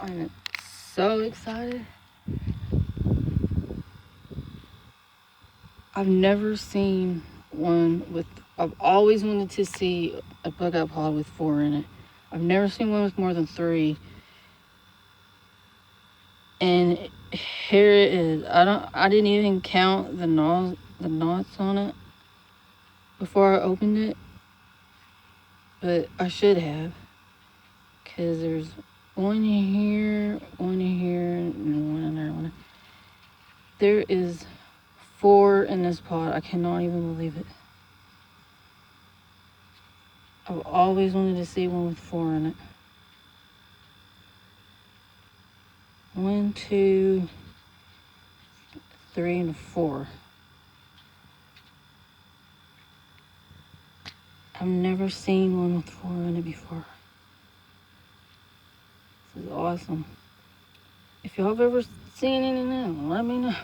I'm so excited. I've never seen one with, I've always wanted to see a buckeye pod with 4 in it. I've never seen one with more than 3. And here it is. I didn't even count the knots on it before I opened it. But I should have. Because there's one here, and one in there. There is 4 in this pod. I cannot even believe it. I've always wanted to see one with 4 in it. 1, 2, 3, and 4. I've never seen one with 4 in it before. This is awesome. If y'all have ever seen any now, let me know.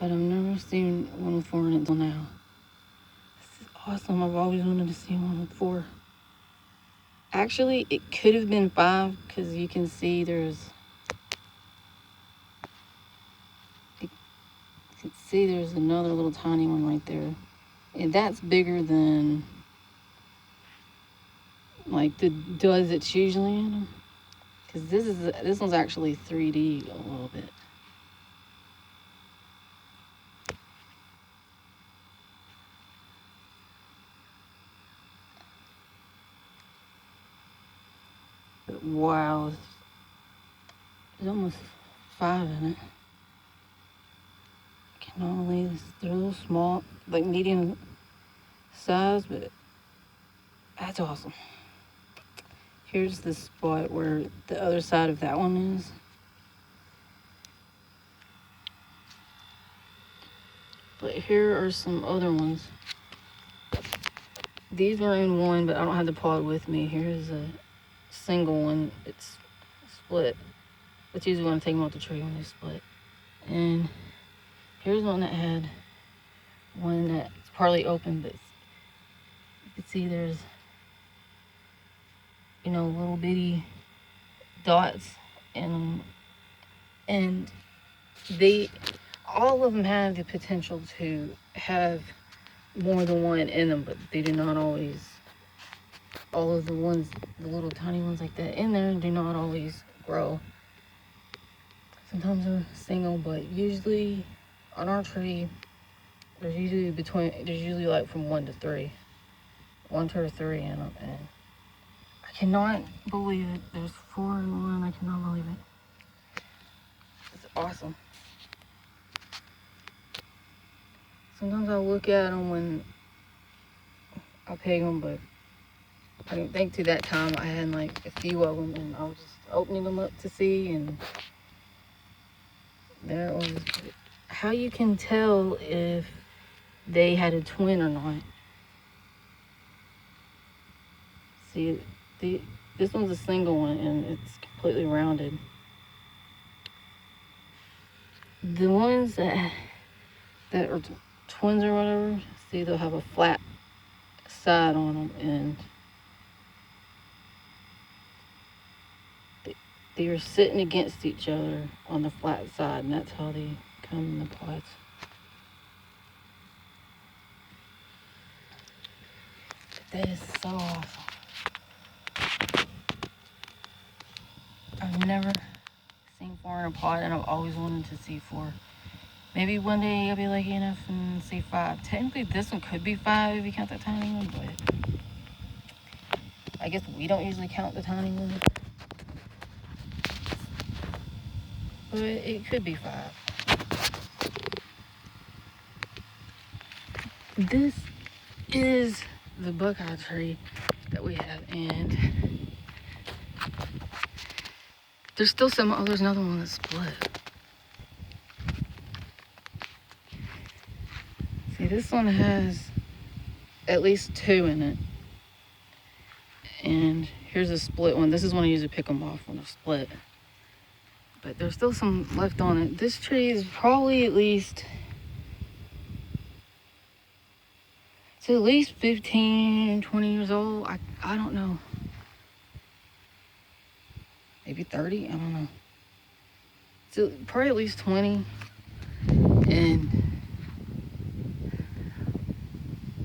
But I've never seen one with 4 in it until now. This is awesome. I've always wanted to see one with 4. Actually, it could have been 5 because you can see there's another little tiny one right there. And that's bigger than like the duds that's usually in them. Because this one's actually 3D a little bit. But wow, there's almost 5 in it. Cannoli, they're a little small, like medium size, but that's awesome. Here's the spot where the other side of that one is. But here are some other ones. These were in one, but I don't have the pod with me. Here's a single one. It's split. It's usually when I take them off the tree when they split. And here's one that had one that's partly open, but you can see there's, little bitty dots in them. And all of them have the potential to have more than one in them, but they do not always. All of the little tiny ones like that in there do not always grow. Sometimes they're single, but usually on our tree, there's usually like from 1 to 3. 1 to 3 in them, and I cannot believe it. There's 4 in one. I cannot believe it. It's awesome. Sometimes I'll look at them when I peg them, but I didn't think to that time I had like a few of them, and I was just opening them up to see, and there it was. How you can tell if they had a twin or not. See, this one's a single one, and it's completely rounded. The ones that are twins or whatever, see, they'll have a flat side on them, and they are sitting against each other on the flat side, and that's how they come in the pods. That is so awesome. I've never seen 4 in a pod, and I've always wanted to see 4. Maybe one day I'll be lucky enough and see 5. Technically, this one could be 5 if you count that tiny one, but I guess we don't usually count the tiny ones. But it could be 5. This is the buckeye tree that we have, and there's still some. Oh, there's another one that's split. See, this one has at least 2 in it, and here's a split one. This is when I usually pick them off when they're split. but there's still some left on it. This tree is probably at least 15, 20 years old. I don't know. Maybe 30, I don't know. So probably at least 20. And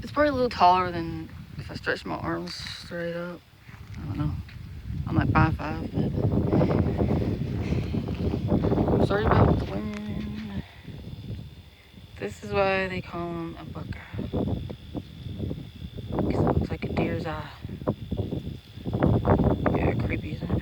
it's probably a little taller than if I stretch my arms straight up. I don't know. I'm like 5'5", but sorry about the wind. This is why they call him a buckeye. Because it looks like a deer's eye. Yeah, creepy, isn't it?